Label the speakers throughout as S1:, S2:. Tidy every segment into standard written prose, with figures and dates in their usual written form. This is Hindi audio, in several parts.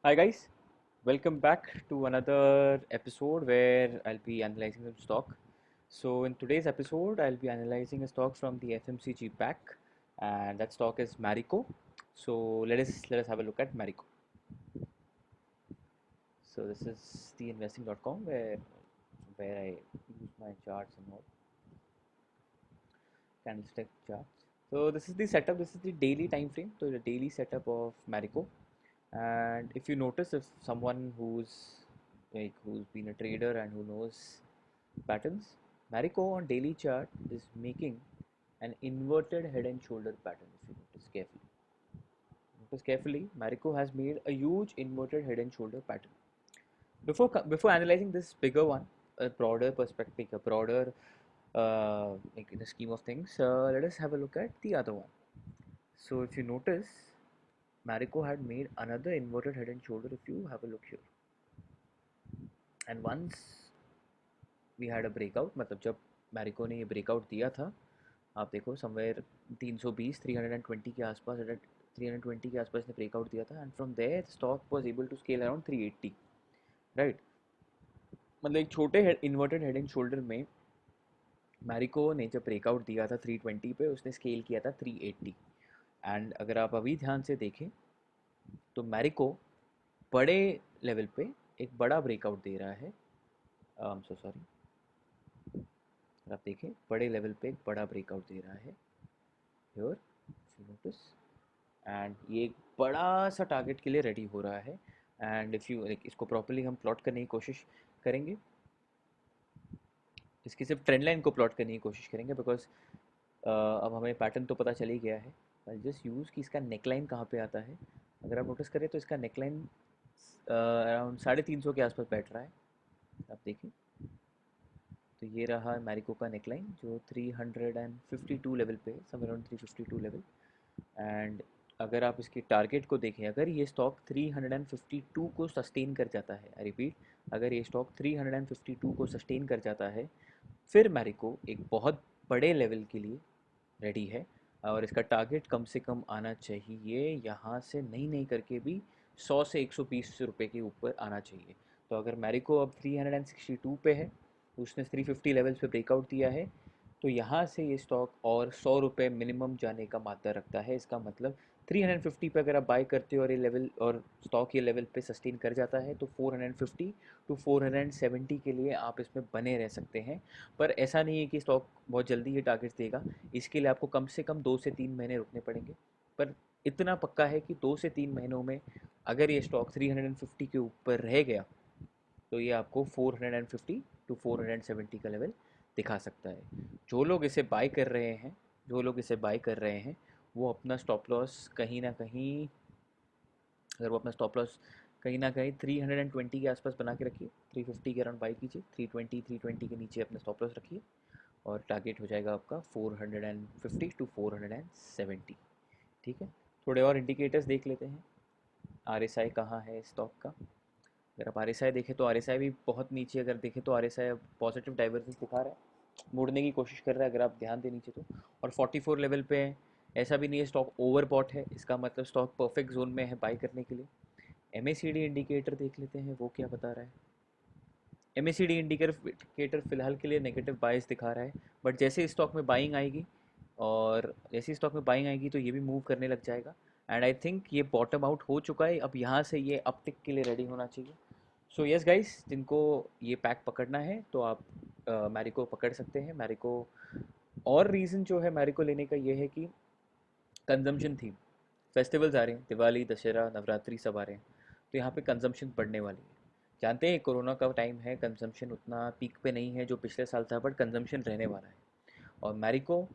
S1: Hi guys, welcome back to another episode where I'll be analyzing some stock. So in today's episode, I'll be analyzing a stock from the FMCG pack, and that stock is Marico. So let us have a look at Marico. So this is the investing.com where I use my charts and all candlestick charts. So this is the setup. This is the daily time frame. So the daily setup of Marico. And if you notice, if someone who's been a trader and who knows patterns, Marico on daily chart is making an inverted head and shoulder pattern. If you notice carefully, Marico has made a huge inverted head and shoulder pattern. Before analyzing this bigger one, a broader perspective, a broader like in the scheme of things, let us have a look at the other one. So if you notice, Marico had made another inverted head and shoulder. If you have a look here, and once we had a breakout, मतलब जब मैरिको ने ये ब्रेकआउट दिया था, आप देखो समवेयर 320 320 के आसपास, 320 के आसपास ने ब्रेकआउट दिया था, and from there stock was able to scale around 380, right. मतलब एक छोटे इन्वर्टेड हेड एंड शोल्डर में मैरिको ने जब ब्रेकआउट दिया था 320 पे, उसने स्केल किया था 380। एंड अगर आप अभी ध्यान से देखें तो मैरिको बड़े लेवल पे एक बड़ा ब्रेकआउट दे रहा है। सो सॉरी, अगर आप देखें बड़े लेवल पे एक बड़ा ब्रेकआउट दे रहा है here, if you notice, and ये एक बड़ा सा टारगेट के लिए रेडी हो रहा है। एंड इफ़ यू लाइक, इसको प्रॉपर्ली हम प्लॉट करने की कोशिश करेंगे, इसकी सिर्फ ट्रेंड लाइन को प्लॉट करने की कोशिश करेंगे, बिकॉज अब हमें पैटर्न तो पता चल ही गया है। आई जस्ट यूज़ कि इसका नेकलाइन कहाँ पे आता है। अगर आप नोटिस करें तो इसका नेकलाइन अराउंड 350 के आसपास बैठ रहा है, आप देखिए। तो ये रहा मैरिको का नेकलाइन जो 352 लेवल पे, सम अराउंड 352 लेवल। एंड अगर आप इसके टारगेट को देखें, अगर ये स्टॉक 352 को सस्टेन कर जाता है, आई रिपीट, अगर ये स्टॉक 352 को सस्टेन कर जाता है, फिर मैरिको एक बहुत बड़े लेवल के लिए रेडी है। और इसका टारगेट कम से कम आना चाहिए यहाँ से, नहीं नहीं करके भी 100 से 120 रुपये के ऊपर आना चाहिए। तो अगर मैरिको अब 362 पे है, उसने 350 लेवल्स पे ब्रेकआउट दिया है, तो यहाँ से ये स्टॉक और 100 रुपये मिनिमम जाने का मादा रखता है। इसका मतलब 350 पे अगर आप बाय करते हो और ये लेवल और स्टॉक ये लेवल पे सस्टेन कर जाता है, तो 450 टू 470 के लिए आप इसमें बने रह सकते हैं। पर ऐसा नहीं है कि स्टॉक बहुत जल्दी ये टारगेट्स देगा, इसके लिए आपको कम से कम 2 से 3 महीने रुकने पड़ेंगे। पर इतना पक्का है कि 2 से 3 महीनों में अगर ये स्टॉक 350 के ऊपर रह गया, तो ये आपको 450 टू 470 का लेवल दिखा सकता है। जो लोग इसे बाय कर रहे हैं, जो लोग इसे बाय कर रहे हैं, वो अपना स्टॉप लॉस कहीं ना कहीं, अगर वो अपना स्टॉप लॉस कहीं ना कहीं 320 के आसपास बना के रखिए, 350 के अराउंड बाई कीजिए, 320 के नीचे अपना स्टॉप लॉस रखिए, और टारगेट हो जाएगा आपका 450 टू 470। ठीक है, थोड़े और इंडिकेटर्स देख लेते हैं। आर एस आई कहाँ है स्टॉक का? अगर आप आर एस आई देखें तो आर एस आई भी बहुत नीचे, अगर देखें तो R S I positive divergence दिखा रहा है, मुड़ने की कोशिश कर रहा है, अगर आप ध्यान दें नीचे तो। और 44 लेवल पे है, ऐसा भी नहीं है स्टॉक ओवर बॉट है, इसका मतलब स्टॉक परफेक्ट जोन में है बाई करने के लिए। M A C D indicator देख लेते हैं, वो क्या बता रहा है। M A C D indicator फिलहाल के लिए नेगेटिव बायस दिखा रहा है, बट जैसे स्टॉक में बाइंग आएगी, और जैसे स्टॉक में बाइंग आएगी तो ये भी मूव करने लग जाएगा। एंड आई थिंक ये बॉटम आउट हो चुका है, अब यहाँ से ये अपटिक के लिए रेडी होना चाहिए। सो यस गाइस, जिनको ये पैक पकड़ना है तो आप मैरिको पकड़ सकते हैं। मैरिको, और रीज़न जो है मैरिको लेने का ये है कि कंजम्पशन थीम, फेस्टिवल्स आ रहे हैं, दिवाली, दशहरा, नवरात्रि सब आ रहे हैं, तो यहाँ पे कंजम्पशन बढ़ने वाली है। जानते हैं कोरोना का टाइम है, कंजम्पशन उतना पीक पे नहीं है जो पिछले साल था, बट कंजम्पशन रहने वाला है। और Marico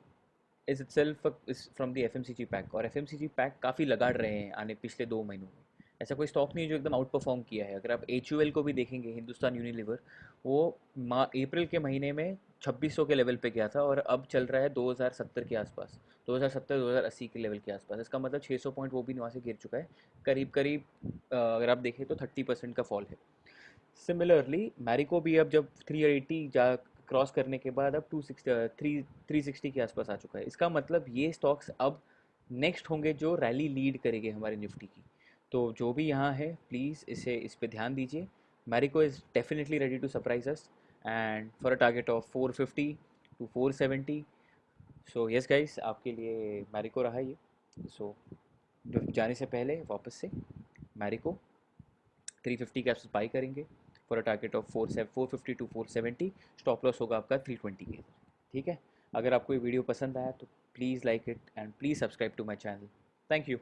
S1: is itself is from the FMCG pack, और एफएमसीजी पैक काफ़ी लगाड़ रहे हैं आने पिछले 2 महीनों में। ऐसा कोई स्टॉक नहीं है जो एकदम आउट परफॉर्म किया है। अगर आप एच को भी देखेंगे, हिंदुस्तान यूनिलीवर, वो अप्रैल के महीने में 2600 के लेवल पे गया था, और अब चल रहा है 2070 के आसपास, 2070-2080 के लेवल के आसपास। इसका मतलब 600 पॉइंट वो भी वहाँ से गिर चुका है, करीब करीब। अगर आप देखें तो 30% का फॉल है। सिमिलरली मैरिको भी अब जब 380 जा क्रॉस करने के बाद अब 360 के आसपास आ चुका है। इसका मतलब ये स्टॉक्स अब नेक्स्ट होंगे जो रैली लीड करेंगे हमारे निफ्टी की। तो जो भी यहाँ है प्लीज़ इस पे ध्यान दीजिए. Marico is definitely ready to surprise us and for a target of 450 to 470. So yes guys, आपके लिए मैरिको रहा ये. सो जो जाने से पहले वापस से मैरिको 350 कैप्स बाई करेंगे for a target of 450 to 470. Stop loss होगा आपका 320 के. ठीक है. अगर आपको ये वीडियो पसंद आया तो please like it and please subscribe to my channel. Thank you.